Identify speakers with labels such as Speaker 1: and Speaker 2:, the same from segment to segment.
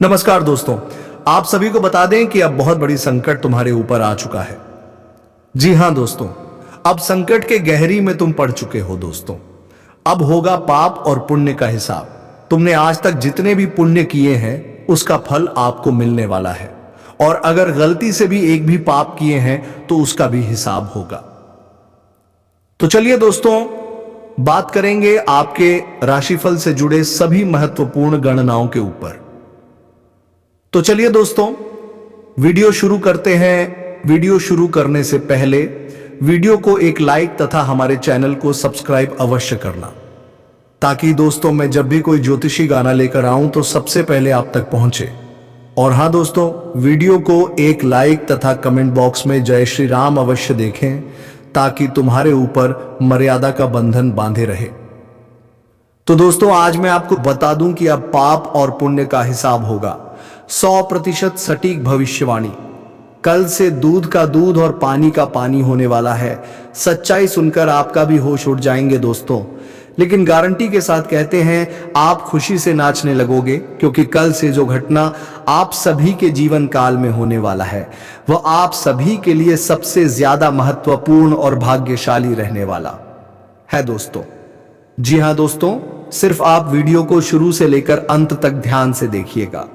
Speaker 1: नमस्कार दोस्तों, आप सभी को बता दें कि अब बहुत बड़ी संकट तुम्हारे ऊपर आ चुका है। जी हां दोस्तों, अब संकट के गहरी में तुम पड़ चुके हो दोस्तों। अब होगा पाप और पुण्य का हिसाब। तुमने आज तक जितने भी पुण्य किए हैं उसका फल आपको मिलने वाला है, और अगर गलती से भी एक भी पाप किए हैं तो उसका भी हिसाब होगा। तो चलिए दोस्तों, बात करेंगे आपके राशिफल से जुड़े सभी महत्वपूर्ण गणनाओं के ऊपर। तो चलिए दोस्तों, वीडियो शुरू करते हैं। वीडियो शुरू करने से पहले वीडियो को एक लाइक तथा हमारे चैनल को सब्सक्राइब अवश्य करना, ताकि दोस्तों मैं जब भी कोई ज्योतिषी गाना लेकर आऊं तो सबसे पहले आप तक पहुंचे। और हां दोस्तों, वीडियो को एक लाइक तथा कमेंट बॉक्स में जय श्री राम अवश्य देखें, ताकि तुम्हारे ऊपर मर्यादा का बंधन बांधे रहे। तो दोस्तों, आज मैं आपको बता दूं कि अब पाप और पुण्य का हिसाब होगा। 100% सटीक भविष्यवाणी। कल से दूध का दूध और पानी का पानी होने वाला है। सच्चाई सुनकर आपका भी होश उड़ जाएंगे दोस्तों, लेकिन गारंटी के साथ कहते हैं आप खुशी से नाचने लगोगे, क्योंकि कल से जो घटना आप सभी के जीवन काल में होने वाला है वह आप सभी के लिए सबसे ज्यादा महत्वपूर्ण और भाग्यशाली रहने वाला है दोस्तों। जी हां दोस्तों, सिर्फ आप वीडियो को शुरू से लेकर अंत तक ध्यान से देखिएगा।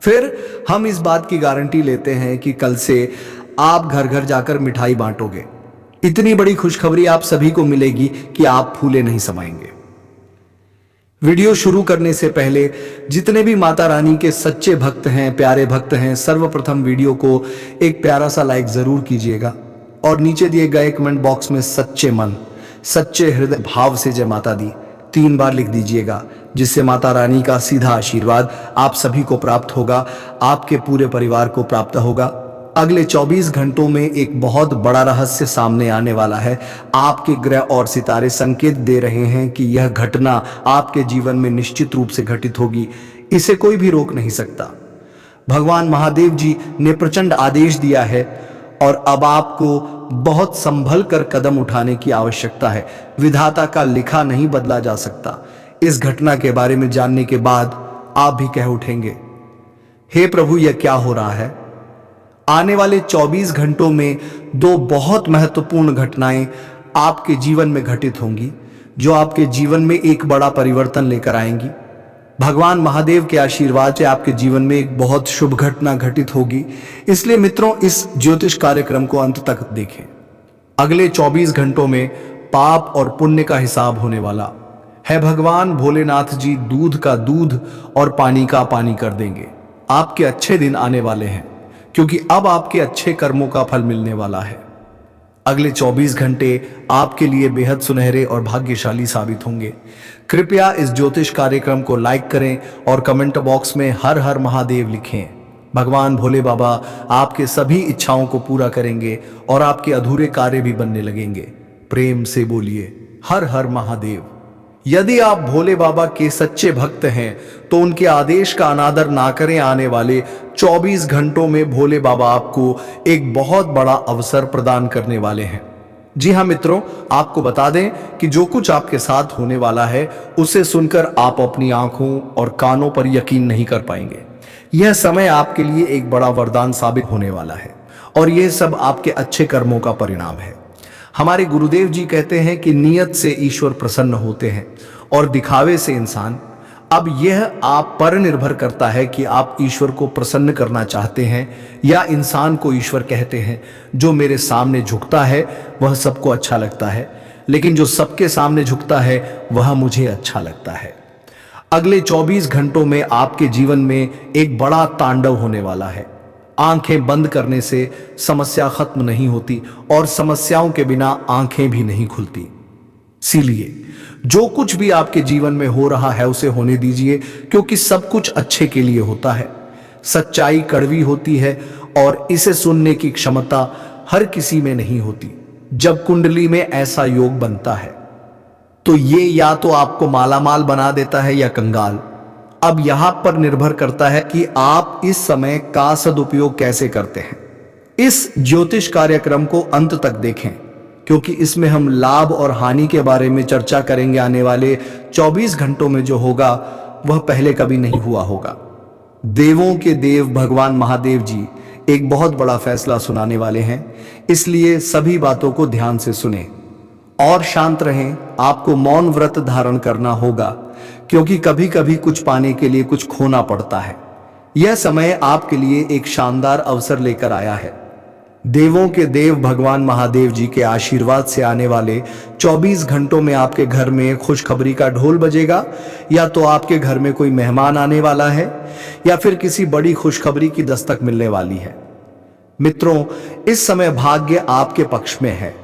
Speaker 1: फिर हम इस बात की गारंटी लेते हैं कि कल से आप घर घर जाकर मिठाई बांटोगे। इतनी बड़ी खुशखबरी आप सभी को मिलेगी कि आप फूले नहीं समाएंगे। वीडियो शुरू करने से पहले जितने भी माता रानी के सच्चे भक्त हैं, प्यारे भक्त हैं, सर्वप्रथम वीडियो को एक प्यारा सा लाइक जरूर कीजिएगा, और नीचे दिए गए कमेंट बॉक्स में सच्चे मन, सच्चे हृदय भाव से जय माता दी 3 बार लिख दीजिएगा, जिससे माता रानी का सीधा आशीर्वाद आप सभी को प्राप्त होगा, आपके पूरे परिवार को प्राप्त होगा। अगले 24 घंटों में एक बहुत बड़ा रहस्य सामने आने वाला है। आपके ग्रह और सितारे संकेत दे रहे हैं कि यह घटना आपके जीवन में निश्चित रूप से घटित होगी। इसे कोई भी रोक नहीं सकता। भगवान महादेव जी ने प्रचंड आदेश दिया है, और अब आपको बहुत संभल कर कदम उठाने की आवश्यकता है। विधाता का लिखा नहीं बदला जा सकता। इस घटना के बारे में जानने के बाद आप भी कह उठेंगे, हे प्रभु, यह क्या हो रहा है? आने वाले 24 घंटों में 2 बहुत महत्वपूर्ण घटनाएं आपके जीवन में घटित होंगी, जो आपके जीवन में एक बड़ा परिवर्तन लेकर आएंगी। भगवान महादेव के आशीर्वाद से आपके जीवन में एक बहुत शुभ घटना घटित होगी। इसलिए मित्रों, इस ज्योतिष कार्यक्रम को अंत तक देखें। अगले 24 घंटों में पाप और पुण्य का हिसाब होने वाला है। भगवान भोलेनाथ जी दूध का दूध और पानी का पानी कर देंगे। आपके अच्छे दिन आने वाले हैं, क्योंकि अब आपके अच्छे कर्मों का फल मिलने वाला है। अगले 24 घंटे आपके लिए बेहद सुनहरे और भाग्यशाली साबित होंगे। कृपया इस ज्योतिष कार्यक्रम को लाइक करें और कमेंट बॉक्स में हर हर महादेव लिखें। भगवान भोले बाबा आपके सभी इच्छाओं को पूरा करेंगे और आपके अधूरे कार्य भी बनने लगेंगे। प्रेम से बोलिए हर हर महादेव। यदि आप भोले बाबा के सच्चे भक्त हैं तो उनके आदेश का अनादर ना करें। आने वाले 24 घंटों में भोले बाबा आपको एक बहुत बड़ा अवसर प्रदान करने वाले हैं। जी हां मित्रों, आपको बता दें कि जो कुछ आपके साथ होने वाला है उसे सुनकर आप अपनी आंखों और कानों पर यकीन नहीं कर पाएंगे। यह समय आपके लिए एक बड़ा वरदान साबित होने वाला है, और यह सब आपके अच्छे कर्मों का परिणाम है। हमारे गुरुदेव जी कहते हैं कि नियत से ईश्वर प्रसन्न होते हैं और दिखावे से इंसान। अब यह आप पर निर्भर करता है कि आप ईश्वर को प्रसन्न करना चाहते हैं या इंसान को ईश्वर कहते हैं। जो मेरे सामने झुकता है वह सबको अच्छा लगता है, लेकिन जो सबके सामने झुकता है वह मुझे अच्छा लगता है। अगले 24 घंटों में आपके जीवन में एक बड़ा तांडव होने वाला है। आंखें बंद करने से समस्या खत्म नहीं होती, और समस्याओं के बिना आंखें भी नहीं खुलती। इसीलिए जो कुछ भी आपके जीवन में हो रहा है उसे होने दीजिए, क्योंकि सब कुछ अच्छे के लिए होता है। सच्चाई कड़वी होती है और इसे सुनने की क्षमता हर किसी में नहीं होती। जब कुंडली में ऐसा योग बनता है तो ये या तो आपको मालामाल बना देता है या कंगाल। अब यहां पर निर्भर करता है कि आप इस समय का सदुपयोग कैसे करते हैं। इस ज्योतिष कार्यक्रम को अंत तक देखें, क्योंकि इसमें हम लाभ और हानि के बारे में चर्चा करेंगे। आने वाले 24 घंटों में जो होगा वह पहले कभी नहीं हुआ होगा। देवों के देव भगवान महादेव जी एक बहुत बड़ा फैसला सुनाने वाले हैं, इसलिए सभी बातों को ध्यान से सुने और शांत रहें। आपको मौन व्रत धारण करना होगा, क्योंकि कभी कभी कुछ पाने के लिए कुछ खोना पड़ता है। यह समय आपके लिए एक शानदार अवसर लेकर आया है। देवों के देव भगवान महादेव जी के आशीर्वाद से आने वाले 24 घंटों में आपके घर में खुशखबरी का ढोल बजेगा, या तो आपके घर में कोई मेहमान आने वाला है या फिर किसी बड़ी खुशखबरी की दस्तक मिलने वाली है। मित्रों, इस समय भाग्य आपके पक्ष में है।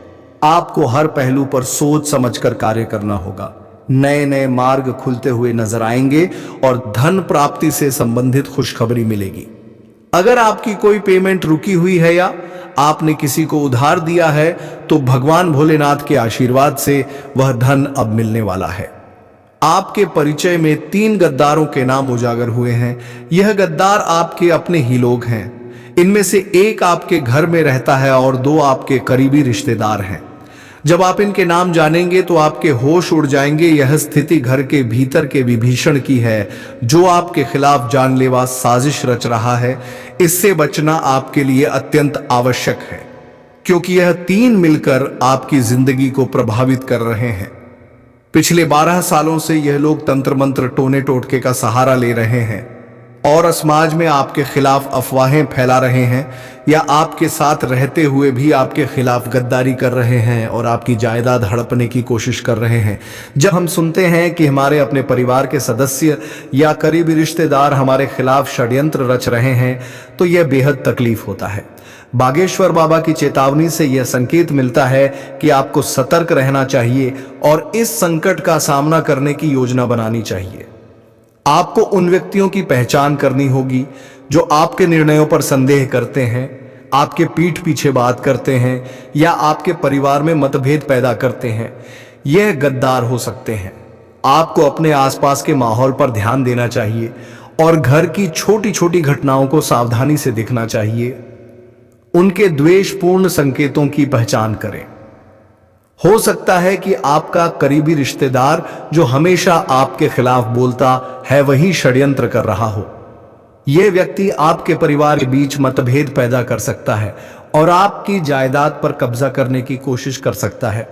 Speaker 1: आपको हर पहलू पर सोच समझकर कार्य करना होगा। नए नए मार्ग खुलते हुए नजर आएंगे और धन प्राप्ति से संबंधित खुशखबरी मिलेगी। अगर आपकी कोई पेमेंट रुकी हुई है या आपने किसी को उधार दिया है, तो भगवान भोलेनाथ के आशीर्वाद से वह धन अब मिलने वाला है। आपके परिचय में 3 गद्दारों के नाम उजागर हुए हैं। यह गद्दार आपके अपने ही लोग हैं। इनमें से एक आपके घर में रहता है और 2 आपके करीबी रिश्तेदार हैं। जब आप इनके नाम जानेंगे तो आपके होश उड़ जाएंगे। यह स्थिति घर के भीतर के विभीषण की है, जो आपके खिलाफ जानलेवा साजिश रच रहा है। इससे बचना आपके लिए अत्यंत आवश्यक है, क्योंकि यह 3 मिलकर आपकी जिंदगी को प्रभावित कर रहे हैं। पिछले 12 सालों से यह लोग तंत्र मंत्र टोने टोटके का सहारा ले रहे हैं और समाज में आपके खिलाफ अफवाहें फैला रहे हैं, या आपके साथ रहते हुए भी आपके खिलाफ गद्दारी कर रहे हैं और आपकी जायदाद हड़पने की कोशिश कर रहे हैं। जब हम सुनते हैं कि हमारे अपने परिवार के सदस्य या करीबी रिश्तेदार हमारे खिलाफ षड्यंत्र रच रहे हैं, तो यह बेहद तकलीफ होता है। बागेश्वर बाबा की चेतावनी से यह संकेत मिलता है कि आपको सतर्क रहना चाहिए और इस संकट का सामना करने की योजना बनानी चाहिए। आपको उन व्यक्तियों की पहचान करनी होगी जो आपके निर्णयों पर संदेह करते हैं, आपके पीठ पीछे बात करते हैं या आपके परिवार में मतभेद पैदा करते हैं। यह गद्दार हो सकते हैं। आपको अपने आसपास के माहौल पर ध्यान देना चाहिए और घर की छोटी छोटी घटनाओं को सावधानी से देखना चाहिए। उनके द्वेषपूर्ण संकेतों की पहचान करें। हो सकता है कि आपका करीबी रिश्तेदार जो हमेशा आपके खिलाफ बोलता है, वही षड्यंत्र कर रहा हो। यह व्यक्ति आपके परिवार के बीच मतभेद पैदा कर सकता है और आपकी जायदाद पर कब्जा करने की कोशिश कर सकता है।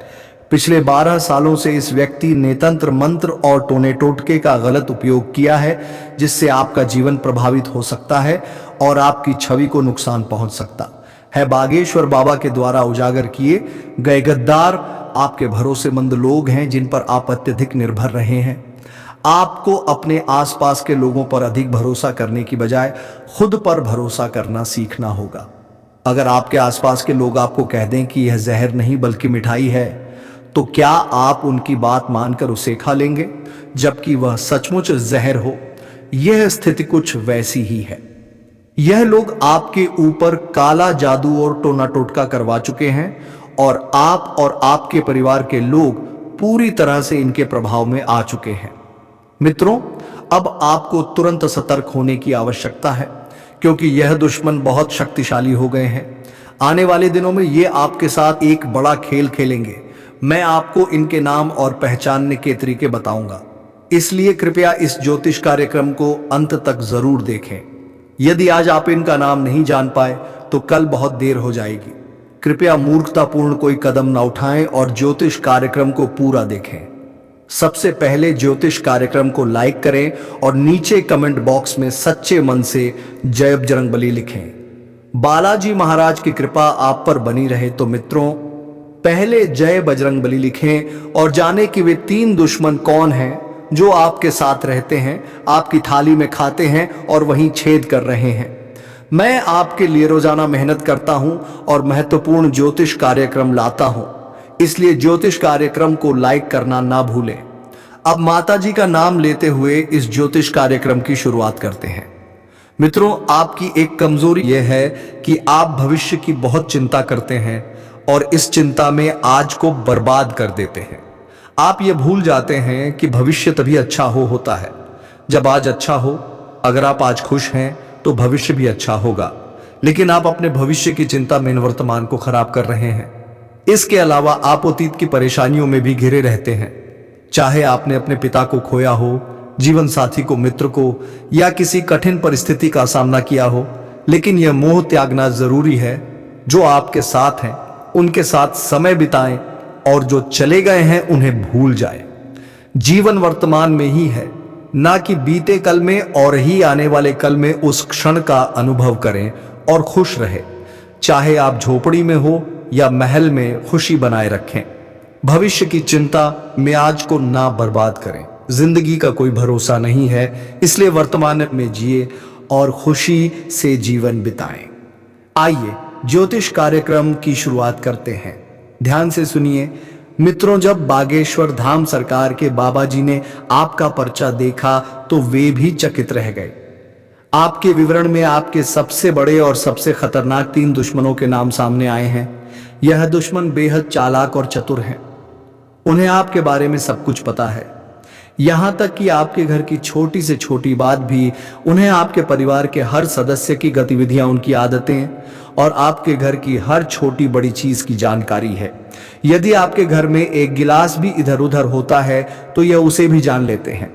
Speaker 1: पिछले 12 सालों से इस व्यक्ति ने तंत्र मंत्र और टोने टोटके का गलत उपयोग किया है, जिससे आपका जीवन प्रभावित हो सकता है और आपकी छवि को नुकसान पहुंच सकता है। बागेश्वर बाबा के द्वारा उजागर किए गए गद्दार आपके भरोसेमंद लोग हैं, जिन पर आप अत्यधिक निर्भर रहे हैं। आपको अपने आसपास के लोगों पर अधिक भरोसा करने की बजाय खुद पर भरोसा करना सीखना होगा। अगर आपके आसपास के लोग आपको कह दें कि यह जहर नहीं बल्कि मिठाई है, तो क्या आप उनकी बात मानकर उसे खा लेंगे, जबकि वह सचमुच जहर हो? यह स्थिति कुछ वैसी ही है। यह लोग आपके ऊपर काला जादू और टोना टोटका करवा चुके हैं और आप और आपके परिवार के लोग पूरी तरह से इनके प्रभाव में आ चुके हैं। मित्रों, अब आपको तुरंत सतर्क होने की आवश्यकता है, क्योंकि यह दुश्मन बहुत शक्तिशाली हो गए हैं। आने वाले दिनों में ये आपके साथ एक बड़ा खेल खेलेंगे। मैं आपको इनके नाम और पहचानने के तरीके बताऊंगा, इसलिए कृपया इस ज्योतिष कार्यक्रम को अंत तक जरूर देखें। यदि आज आप इनका नाम नहीं जान पाए तो कल बहुत देर हो जाएगी। कृपया मूर्खतापूर्ण कोई कदम न उठाएं और ज्योतिष कार्यक्रम को पूरा देखें। सबसे पहले ज्योतिष कार्यक्रम को लाइक करें और नीचे कमेंट बॉक्स में सच्चे मन से जय बजरंगबली लिखें। बालाजी महाराज की कृपा आप पर बनी रहे। तो मित्रों, पहले जय बजरंगबली लिखें और जाने कि वे 3 दुश्मन कौन हैं जो आपके साथ रहते हैं, आपकी थाली में खाते हैं और वहीं छेद कर रहे हैं। मैं आपके लिए रोजाना मेहनत करता हूं और महत्वपूर्ण ज्योतिष कार्यक्रम लाता हूं, इसलिए ज्योतिष कार्यक्रम को लाइक करना ना भूलें। अब माताजी का नाम लेते हुए इस ज्योतिष कार्यक्रम की शुरुआत करते हैं। मित्रों, आपकी एक कमजोरी यह है कि आप भविष्य की बहुत चिंता करते हैं और इस चिंता में आज को बर्बाद कर देते हैं। आप ये भूल जाते हैं कि भविष्य तभी अच्छा होता है जब आज अच्छा हो। अगर आप आज खुश हैं तो भविष्य भी अच्छा होगा, लेकिन आप अपने भविष्य की चिंता में वर्तमान को खराब कर रहे हैं। इसके अलावा आप अतीत की परेशानियों में भी घिरे रहते हैं। चाहे आपने अपने पिता को खोया हो, जीवन साथी को, मित्र को या किसी कठिन परिस्थिति का सामना किया हो, लेकिन यह मोह त्यागना जरूरी है। जो आपके साथ हैं उनके साथ समय बिताएं और जो चले गए हैं उन्हें भूल जाएं। जीवन वर्तमान में ही है, ना कि बीते कल में, और ही आने वाले कल में उस क्षण का अनुभव करें और खुश रहे। चाहे आप झोपड़ी में हो या महल में, खुशी बनाए रखें। भविष्य की चिंता में आज को ना बर्बाद करें। जिंदगी का कोई भरोसा नहीं है, इसलिए वर्तमान में जिए और खुशी से जीवन बिताएं। आइए ज्योतिष कार्यक्रम की शुरुआत करते हैं। ध्यान से सुनिए मित्रों, जब बागेश्वर धाम सरकार के बाबा जी ने आपका पर्चा देखा तो वे भी चकित रह गए। आपके विवरण में आपके सबसे बड़े और सबसे खतरनाक 3 दुश्मनों के नाम सामने आए हैं। यह दुश्मन बेहद चालाक और चतुर हैं। उन्हें आपके बारे में सब कुछ पता है, यहां तक कि आपके घर की छोटी से छोटी बात भी उन्हें, आपके परिवार के हर सदस्य की गतिविधियां, उनकी आदतें और आपके घर की हर छोटी बड़ी चीज की जानकारी है। यदि आपके घर में एक गिलास भी इधर उधर होता है तो यह उसे भी जान लेते हैं।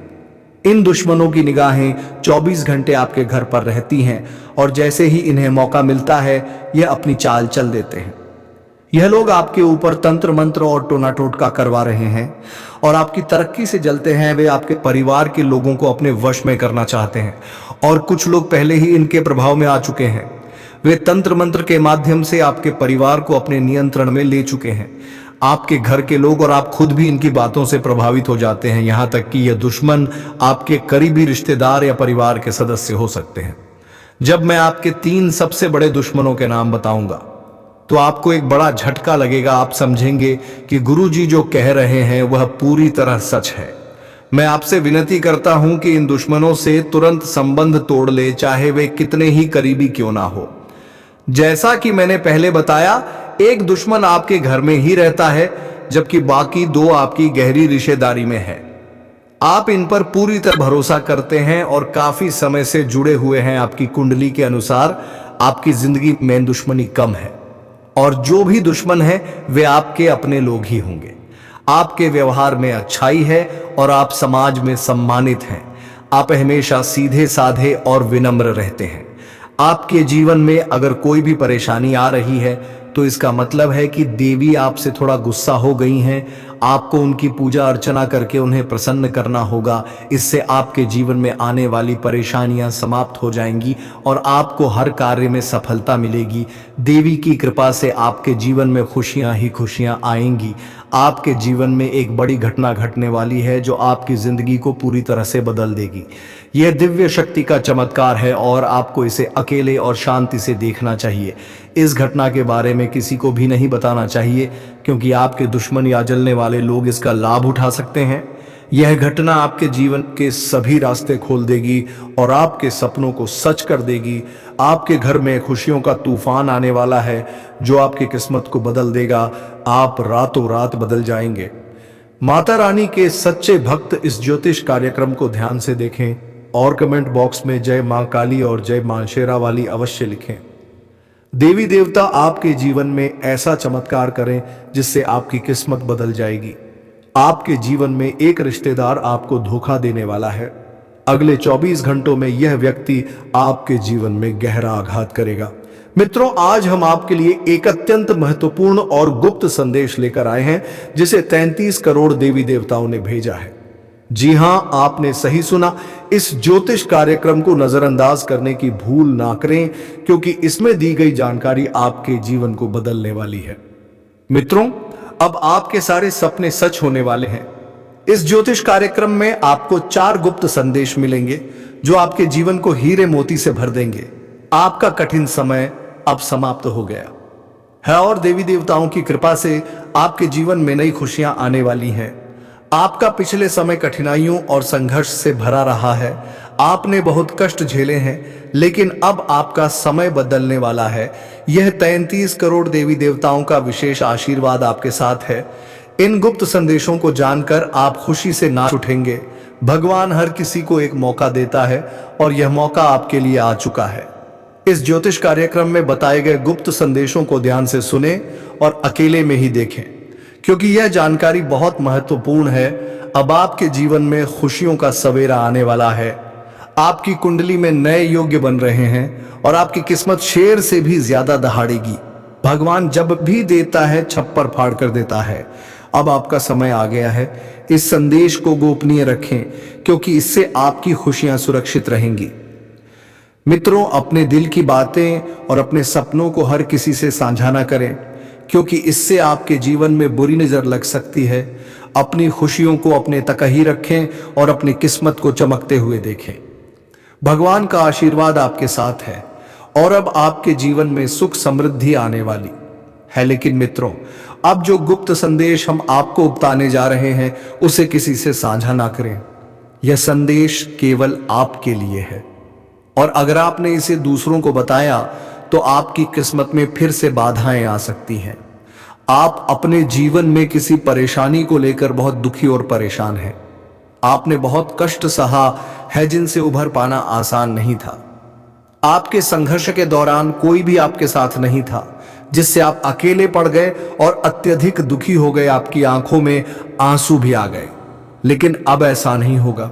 Speaker 1: इन दुश्मनों की निगाहें 24 घंटे आपके घर पर रहती हैं और जैसे ही इन्हें मौका मिलता है यह अपनी चाल चल देते हैं। यह लोग आपके ऊपर तंत्र मंत्र और टोना टोटका करवा रहे हैं और आपकी तरक्की से जलते हैं। वे आपके परिवार के लोगों को अपने वश में करना चाहते हैं और कुछ लोग पहले ही इनके प्रभाव में आ चुके हैं। वे तंत्र मंत्र के माध्यम से आपके परिवार को अपने नियंत्रण में ले चुके हैं। आपके घर के लोग और आप खुद भी इनकी बातों से प्रभावित हो जाते हैं, यहां तक कि यह दुश्मन आपके करीबी रिश्तेदार या परिवार के सदस्य हो सकते हैं। जब मैं आपके 3 सबसे बड़े दुश्मनों के नाम बताऊंगा तो आपको एक बड़ा झटका लगेगा। आप समझेंगे कि गुरुजी जो कह रहे हैं वह पूरी तरह सच है। मैं आपसे विनती करता हूं कि इन दुश्मनों से तुरंत संबंध तोड़ ले, चाहे वे कितने ही करीबी क्यों ना हो। जैसा कि मैंने पहले बताया, एक दुश्मन आपके घर में ही रहता है जबकि बाकी 2 आपकी गहरी रिश्तेदारी में है। आप इन पर पूरी तरह भरोसा करते हैं और काफी समय से जुड़े हुए हैं। आपकी कुंडली के अनुसार आपकी जिंदगी में दुश्मनी कम है और जो भी दुश्मन है वे आपके अपने लोग ही होंगे। आपके व्यवहार में अच्छाई है और आप समाज में सम्मानित हैं। आप हमेशा सीधे साधे और विनम्र रहते हैं। आपके जीवन में अगर कोई भी परेशानी आ रही है तो इसका मतलब है कि देवी आपसे थोड़ा गुस्सा हो गई हैं। आपको उनकी पूजा अर्चना करके उन्हें प्रसन्न करना होगा। इससे आपके जीवन में आने वाली परेशानियां समाप्त हो जाएंगी और आपको हर कार्य में सफलता मिलेगी। देवी की कृपा से आपके जीवन में खुशियां ही खुशियां आएंगी। आपके जीवन में एक बड़ी घटना घटने वाली है जो आपकी जिंदगी को पूरी तरह से बदल देगी। यह दिव्य शक्ति का चमत्कार है और आपको इसे अकेले और शांति से देखना चाहिए। इस घटना के बारे में किसी को भी नहीं बताना चाहिए क्योंकि आपके दुश्मन या जलने वाले लोग इसका लाभ उठा सकते हैं। यह घटना आपके जीवन के सभी रास्ते खोल देगी और आपके सपनों को सच कर देगी। आपके घर में खुशियों का तूफान आने वाला है जो आपकी किस्मत को बदल देगा। आप रातों रात बदल जाएंगे। माता रानी के सच्चे भक्त इस ज्योतिष कार्यक्रम को ध्यान से देखें और कमेंट बॉक्स में जय मां काली और जय मां शेरा वाली अवश्य लिखें। देवी देवता आपके जीवन में ऐसा चमत्कार करें जिससे आपकी किस्मत बदल जाएगी। आपके जीवन में एक रिश्तेदार आपको धोखा देने वाला है। अगले 24 घंटों में यह व्यक्ति आपके जीवन में गहरा आघात करेगा। मित्रों, आज हम आपके लिए एक अत्यंत महत्वपूर्ण और गुप्त संदेश लेकर आए हैं जिसे 33 करोड़ देवी देवताओं ने भेजा है। जी हां, आपने सही सुना। इस ज्योतिष कार्यक्रम को नजरअंदाज करने की भूल ना करें क्योंकि इसमें दी गई जानकारी आपके जीवन को बदलने वाली है। मित्रों, अब आपके सारे सपने सच होने वाले हैं। इस ज्योतिष कार्यक्रम में आपको 4 गुप्त संदेश मिलेंगे जो आपके जीवन को हीरे मोती से भर देंगे। आपका कठिन समय अब समाप्त हो गया है और देवी देवताओं की कृपा से आपके जीवन में नई खुशियां आने वाली हैं। आपका पिछले समय कठिनाइयों और संघर्ष से भरा रहा है। आपने बहुत कष्ट झेले हैं, लेकिन अब आपका समय बदलने वाला है। यह 33 करोड़ देवी देवताओं का विशेष आशीर्वाद आपके साथ है। इन गुप्त संदेशों को जानकर आप खुशी से नाच उठेंगे। भगवान हर किसी को एक मौका देता है और यह मौका आपके लिए आ चुका है। इस ज्योतिष कार्यक्रम में बताए गए गुप्त संदेशों को ध्यान से सुने और अकेले में ही देखें क्योंकि यह जानकारी बहुत महत्वपूर्ण है। अब आपके जीवन में खुशियों का सवेरा आने वाला है। आपकी कुंडली में नए योग्य बन रहे हैं और आपकी किस्मत शेर से भी ज्यादा दहाड़ेगी। भगवान जब भी देता है छप्पर फाड़ कर देता है। अब आपका समय आ गया है। इस संदेश को गोपनीय रखें, क्योंकि इससे आपकी खुशियां सुरक्षित रहेंगी। मित्रों, अपने दिल की बातें और अपने सपनों को हर किसी से साझा ना करें, क्योंकि इससे आपके जीवन में बुरी नजर लग सकती है। अपनी खुशियों को अपने तक ही रखें और अपनी किस्मत को चमकते हुए देखें। भगवान का आशीर्वाद आपके साथ है और अब आपके जीवन में सुख समृद्धि आने वाली है। लेकिन मित्रों, अब जो गुप्त संदेश हम आपको बताने जा रहे हैं उसे किसी से साझा ना करें। यह संदेश केवल आपके लिए है, और अगर आपने इसे दूसरों को बताया तो आपकी किस्मत में फिर से बाधाएं आ सकती हैं। आप अपने जीवन में किसी परेशानी को लेकर बहुत दुखी और परेशान हैं। आपने बहुत कष्ट सहा है जिनसे उभर पाना आसान नहीं था। आपके संघर्ष के दौरान कोई भी आपके साथ नहीं था, जिससे आप अकेले पड़ गए और अत्यधिक दुखी हो गए। आपकी आंखों में आंसू भी आ गए। लेकिन अब ऐसा नहीं होगा।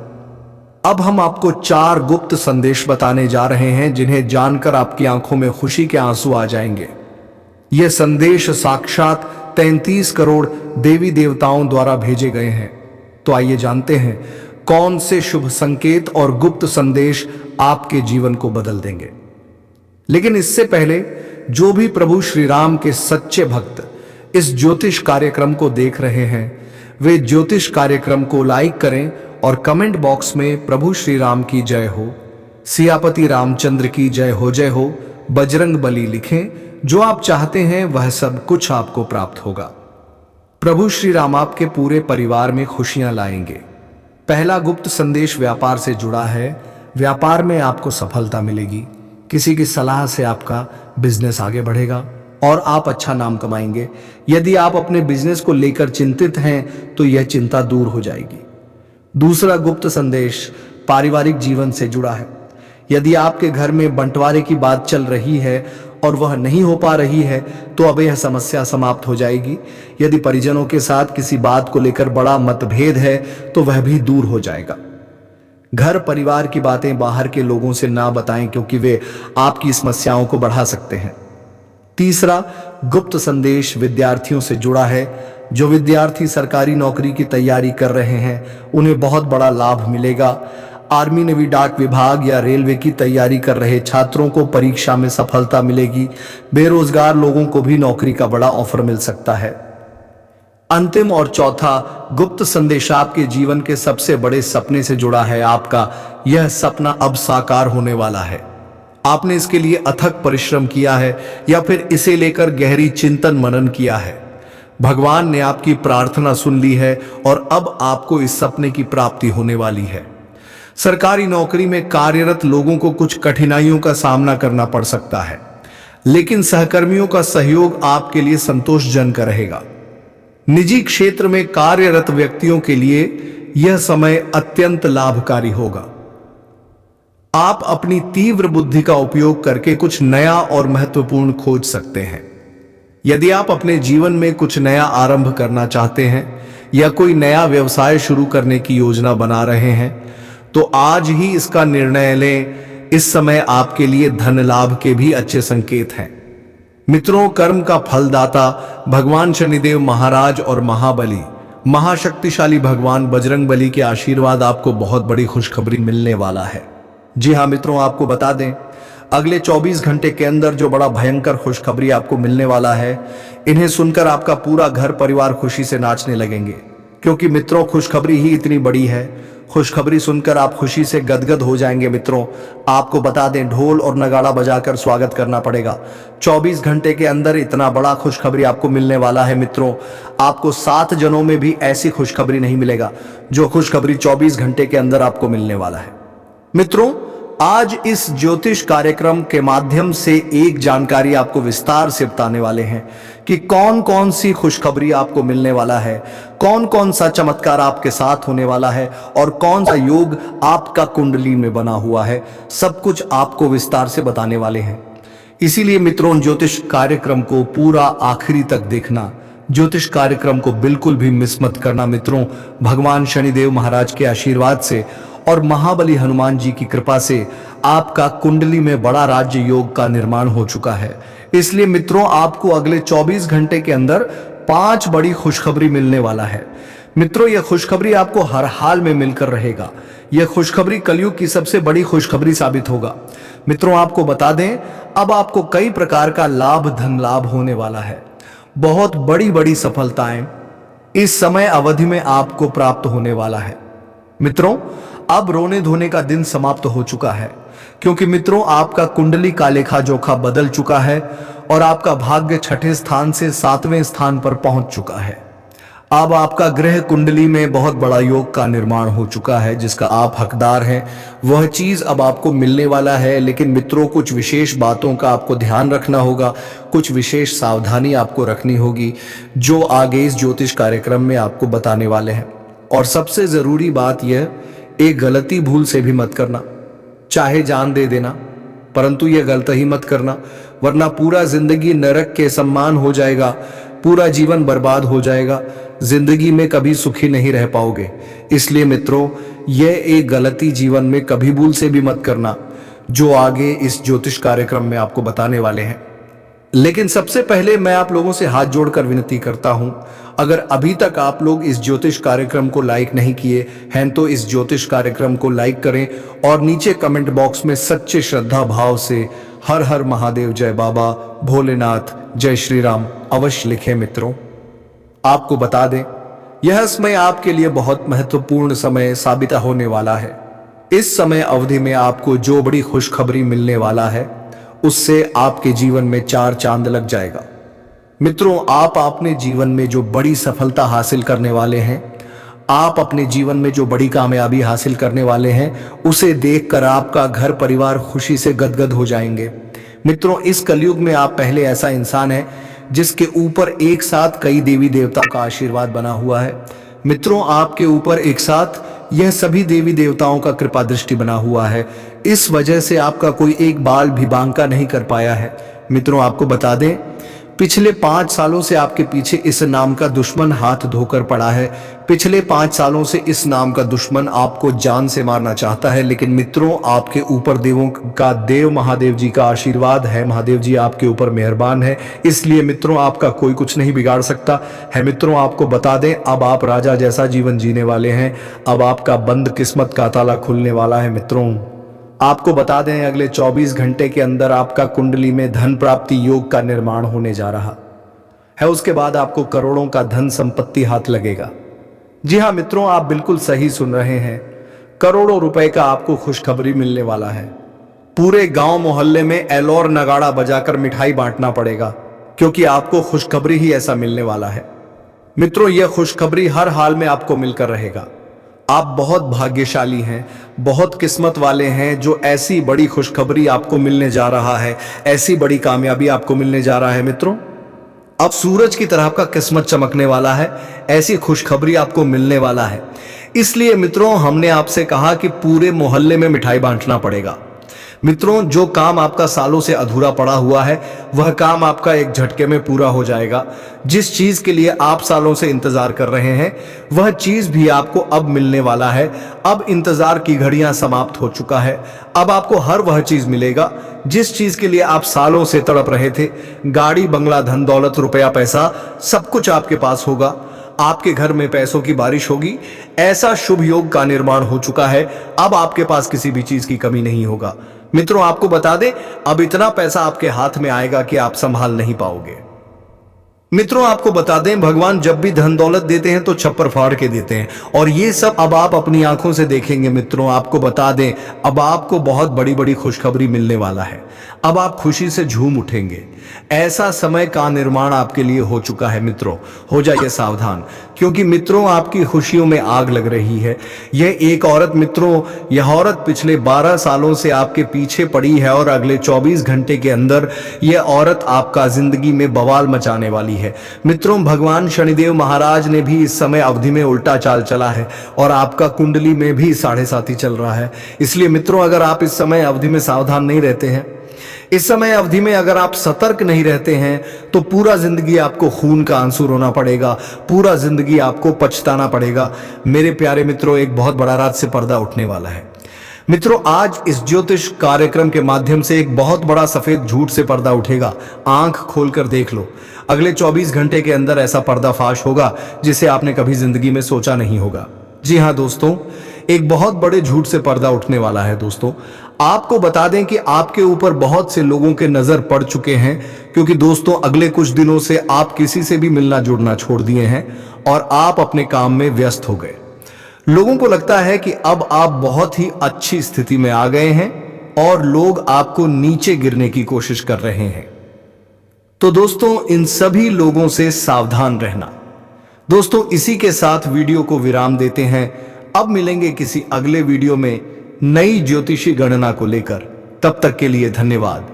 Speaker 1: अब हम आपको 4 गुप्त संदेश बताने जा रहे हैं, जिन्हें जानकर आपकी आंखों में खुशी के आंसू आ जाएंगे। यह संदेश साक्षात 33 करोड़ देवी देवताओं द्वारा भेजे गए हैं। तो आइए जानते हैं कौन से शुभ संकेत और गुप्त संदेश आपके जीवन को बदल देंगे। लेकिन इससे पहले जो भी प्रभु श्री राम के सच्चे भक्त इस ज्योतिष कार्यक्रम को देख रहे हैं, वे ज्योतिष कार्यक्रम को लाइक करें और कमेंट बॉक्स में प्रभु श्री राम की जय हो, सियापति रामचंद्र की जय हो, बजरंग बली लिखें। जो आप चाहते हैं वह सब कुछ आपको प्राप्त होगा। प्रभु श्री राम आपके पूरे परिवार में खुशियां लाएंगे। पहला गुप्त संदेश व्यापार से जुड़ा है। व्यापार में आपको सफलता मिलेगी। किसी की सलाह से आपका बिजनेस आगे बढ़ेगा और आप अच्छा नाम कमाएंगे। यदि आप अपने बिजनेस को लेकर चिंतित हैं तो यह चिंता दूर हो जाएगी। दूसरा गुप्त संदेश पारिवारिक जीवन से जुड़ा है। यदि आपके घर में बंटवारे की बात चल रही है और वह नहीं हो पा रही है तो अब यह समस्या समाप्त हो जाएगी। यदि परिजनों के साथ किसी बात को लेकर बड़ा मतभेद है तो वह भी दूर हो जाएगा। घर परिवार की बातें बाहर के लोगों से ना बताएं, क्योंकि वे आपकी समस्याओं को बढ़ा सकते हैं। तीसरा गुप्त संदेश विद्यार्थियों से जुड़ा है। जो विद्यार्थी सरकारी नौकरी की तैयारी कर रहे हैं उन्हें बहुत बड़ा लाभ मिलेगा। आर्मी, नेवी, डाक विभाग या रेलवे की तैयारी कर रहे छात्रों को परीक्षा में सफलता मिलेगी। बेरोजगार लोगों को भी नौकरी का बड़ा ऑफर मिल सकता है। अंतिम और चौथा गुप्त संदेश आपके जीवन के सबसे बड़े सपने से जुड़ा है। आपका यह सपना अब साकार होने वाला है। आपने इसके लिए अथक परिश्रम किया है या फिर इसे लेकर गहरी चिंतन मनन किया है। भगवान ने आपकी प्रार्थना सुन ली है और अब आपको इस सपने की प्राप्ति होने वाली है। सरकारी नौकरी में कार्यरत लोगों को कुछ कठिनाइयों का सामना करना पड़ सकता है, लेकिन सहकर्मियों का सहयोग आपके लिए संतोषजनक रहेगा। निजी क्षेत्र में कार्यरत व्यक्तियों के लिए यह समय अत्यंत लाभकारी होगा। आप अपनी तीव्र बुद्धि का उपयोग करके कुछ नया और महत्वपूर्ण खोज सकते हैं। यदि आप अपने जीवन में कुछ नया आरंभ करना चाहते हैं या कोई नया व्यवसाय शुरू करने की योजना बना रहे हैं तो आज ही इसका निर्णय लें। इस समय आपके लिए धन लाभ के भी अच्छे संकेत हैं। मित्रों, कर्म का फलदाता भगवान शनिदेव महाराज और महाबली महाशक्तिशाली भगवान बजरंग बली के आशीर्वाद आपको बहुत बड़ी खुशखबरी मिलने वाला है। जी हाँ मित्रों, आपको बता दें अगले 24 घंटे के अंदर जो बड़ा भयंकर खुशखबरी आपको मिलने वाला है, इन्हें सुनकर आपका पूरा घर परिवार खुशी से नाचने लगेंगे। क्योंकि मित्रों, खुशखबरी ही इतनी बड़ी है। खुशखबरी सुनकर आप खुशी से गदगद हो जाएंगे। मित्रों, आपको बता दें ढोल और नगाड़ा बजाकर स्वागत करना पड़ेगा। 24 घंटे के अंदर इतना बड़ा खुशखबरी आपको मिलने वाला है। मित्रों, आपको 7 जनों में भी ऐसी खुशखबरी नहीं मिलेगा जो खुशखबरी 24 घंटे के अंदर आपको मिलने वाला है। मित्रों, आज इस ज्योतिष कार्यक्रम के माध्यम से एक जानकारी आपको विस्तार से बताने वाले हैं कि कौन कौन सी खुशखबरी आपको मिलने वाला है, कौन कौन सा चमत्कार आपके साथ होने वाला है और कौन सा योग आपका कुंडली में बना हुआ है। सब कुछ आपको विस्तार से बताने वाले हैं। इसीलिए मित्रों, ज्योतिष कार्यक्रम को पूरा आखिरी तक देखना। ज्योतिष कार्यक्रम को बिल्कुल भी मिस मत करना मित्रों। भगवान शनिदेव महाराज के आशीर्वाद से और महाबली हनुमान जी की कृपा से आपका कुंडली में बड़ा राज्य योग का निर्माण हो चुका है। इसलिए मित्रों आपको अगले 24 घंटे के अंदर 5 बड़ी खुशखबरी मिलने वाला है। मित्रों यह खुशखबरी आपको हर हाल में मिलकर रहेगा। यह खुशखबरी कलयुग की सबसे बड़ी खुशखबरी साबित होगा। मित्रों आपको बता दें, अब आपको कई प्रकार का लाभ धन लाभ होने वाला है। बहुत बड़ी बड़ी सफलताएं इस समय अवधि में आपको प्राप्त होने वाला है। मित्रों अब रोने धोने का दिन समाप्त हो चुका है, क्योंकि मित्रों आपका कुंडली का लेखा जोखा बदल चुका है और आपका भाग्य 6ठे स्थान से 7वें स्थान पर पहुंच चुका है। अब आपका ग्रह कुंडली में बहुत बड़ा योग का निर्माण हो चुका है, जिसका आप हकदार हैं। वह चीज अब आपको मिलने वाला है। लेकिन मित्रों कुछ विशेष बातों का आपको ध्यान रखना होगा, कुछ विशेष सावधानी आपको रखनी होगी, जो आगे इस ज्योतिष कार्यक्रम में आपको बताने वाले हैं। और सबसे जरूरी बात यह, एक गलती भूल से भी मत करना। चाहे जान दे देना, परंतु यह गलत ही मत करना, वरना पूरा जिंदगी नरक के समान हो जाएगा, पूरा जीवन बर्बाद हो जाएगा, जिंदगी में कभी सुखी नहीं रह पाओगे। इसलिए मित्रों यह एक गलती जीवन में कभी भूल से भी मत करना, जो आगे इस ज्योतिष कार्यक्रम में आपको बताने वाले हैं। लेकिन सबसे पहले मैं आप लोगों से हाथ जोड़कर विनती करता हूं, अगर अभी तक आप लोग इस ज्योतिष कार्यक्रम को लाइक नहीं किए हैं तो इस ज्योतिष कार्यक्रम को लाइक करें और नीचे कमेंट बॉक्स में सच्चे श्रद्धा भाव से हर हर महादेव, जय बाबा भोलेनाथ, जय श्री राम अवश्य लिखें। मित्रों आपको बता दें, यह समय आपके लिए बहुत महत्वपूर्ण समय साबित होने वाला है। इस समय अवधि में आपको जो बड़ी खुशखबरी मिलने वाला है, उससे आपके जीवन में 4 चांद लग जाएगा। मित्रों आप अपने जीवन में जो बड़ी सफलता हासिल करने वाले हैं, आप अपने जीवन में जो बड़ी कामयाबी हासिल करने वाले हैं, उसे देखकर आपका घर परिवार खुशी से गदगद हो जाएंगे। मित्रों इस कलयुग में आप पहले ऐसा इंसान है जिसके ऊपर एक साथ कई देवी देवताओं का आशीर्वाद बना हुआ है। मित्रों आपके ऊपर एक साथ यह सभी देवी देवताओं का कृपा दृष्टि बना हुआ है। इस वजह से आपका कोई एक बाल भी बांका नहीं कर पाया है। मित्रों आपको बता दें, पिछले 5 सालों से आपके पीछे इस नाम का दुश्मन हाथ धोकर पड़ा है। पिछले 5 सालों से इस नाम का दुश्मन आपको जान से मारना चाहता है। लेकिन मित्रों आपके ऊपर देवों का देव महादेव जी का आशीर्वाद है। महादेव जी आपके ऊपर मेहरबान है, इसलिए मित्रों आपका कोई कुछ नहीं बिगाड़ सकता है। मित्रों आपको बता दें, अब आप राजा जैसा जीवन जीने वाले हैं। अब आपका बंद किस्मत का ताला खुलने वाला है। मित्रों आपको बता दें, अगले 24 घंटे के अंदर आपका कुंडली में धन प्राप्ति योग का निर्माण होने जा रहा है। उसके बाद आपको करोड़ों का धन संपत्ति हाथ लगेगा। जी हां मित्रों आप बिल्कुल सही सुन रहे हैं, करोड़ों रुपए का आपको खुशखबरी मिलने वाला है। पूरे गांव मोहल्ले में एलोर नगाड़ा बजाकर मिठाई बांटना पड़ेगा, क्योंकि आपको खुशखबरी ही ऐसा मिलने वाला है। मित्रों यह खुशखबरी हर हाल में आपको मिलकर रहेगा। आप बहुत भाग्यशाली हैं, बहुत किस्मत वाले हैं, जो ऐसी बड़ी खुशखबरी आपको मिलने जा रहा है, ऐसी बड़ी कामयाबी आपको मिलने जा रहा है। मित्रों अब सूरज की तरह आपका किस्मत चमकने वाला है, ऐसी खुशखबरी आपको मिलने वाला है। इसलिए मित्रों हमने आपसे कहा कि पूरे मोहल्ले में मिठाई बांटना पड़ेगा। मित्रों जो काम आपका सालों से अधूरा पड़ा हुआ है, वह काम आपका एक झटके में पूरा हो जाएगा। जिस चीज के लिए आप सालों से इंतजार कर रहे हैं, वह चीज भी आपको अब मिलने वाला है। अब इंतजार की घड़ियां समाप्त हो चुका है। अब आपको हर वह चीज मिलेगा जिस चीज के लिए आप सालों से तड़प रहे थे। गाड़ी, बंगला, धन दौलत, रुपया, पैसा, सब कुछ आपके पास होगा। आपके घर में पैसों की बारिश होगी। ऐसा शुभ योग का निर्माण हो चुका है। अब आपके पास किसी भी चीज की कमी नहीं होगा। मित्रों आपको बता दें, अब इतना पैसा आपके हाथ में आएगा कि आप संभाल नहीं पाओगे। मित्रों आपको बता दें, भगवान जब भी धन दौलत देते हैं तो छप्पर फाड़ के देते हैं, और ये सब अब आप अपनी आंखों से देखेंगे। मित्रों आपको बता दें, अब आपको बहुत बड़ी बड़ी खुशखबरी मिलने वाला है। अब आप खुशी से झूम उठेंगे। ऐसा समय का निर्माण आपके लिए हो चुका है। मित्रों हो जाइए सावधान, क्योंकि मित्रों आपकी खुशियों में आग लग रही है। यह एक औरत, मित्रों यह औरत पिछले 12 सालों से आपके पीछे पड़ी है, और अगले 24 घंटे के अंदर यह औरत आपका जिंदगी में बवाल मचाने वाली है। मित्रों भगवान शनिदेव महाराज ने भी इस समय अवधि में उल्टा चाल चला है, और आपका कुंडली में भी 7.5 चल रहा है। इसलिए मित्रों अगर आप इस समय अवधि में सावधान नहीं रहते हैं, इस समय अवधि में अगर आप सतर्क नहीं रहते हैं तो पूरा जिंदगी आपको खून का आंसू रोना पड़ेगा, पूरा जिंदगी आपको पछताना पड़ेगा। मेरे प्यारे मित्रों, एक बहुत बड़ा रात से पर्दा उठने वाला है। मित्रों, आज इस ज्योतिष कार्यक्रम के माध्यम से एक बहुत बड़ा सफेद झूठ से पर्दा उठेगा। आंख खोलकर देख लो, अगले 24 घंटे के अंदर ऐसा पर्दाफाश होगा जिसे आपने कभी जिंदगी में सोचा नहीं होगा। जी हां दोस्तों, एक बहुत बड़े झूठ से पर्दा उठने वाला है। दोस्तों, आपको बता दें कि आपके ऊपर बहुत से लोगों के नजर पड़ चुके हैं, क्योंकि दोस्तों अगले कुछ दिनों से आप किसी से भी मिलना जुड़ना छोड़ दिए हैं और आप अपने काम में व्यस्त हो गए। लोगों को लगता है कि अब आप बहुत ही अच्छी स्थिति में आ गए हैं और लोग आपको नीचे गिरने की कोशिश कर रहे हैं। तो दोस्तों, इन सभी लोगों से सावधान रहना। दोस्तों, इसी के साथ वीडियो को विराम देते हैं। अब मिलेंगे किसी अगले वीडियो में नई ज्योतिषी गणना को लेकर। तब तक के लिए धन्यवाद।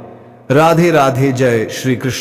Speaker 1: राधे राधे, जय श्री कृष्ण।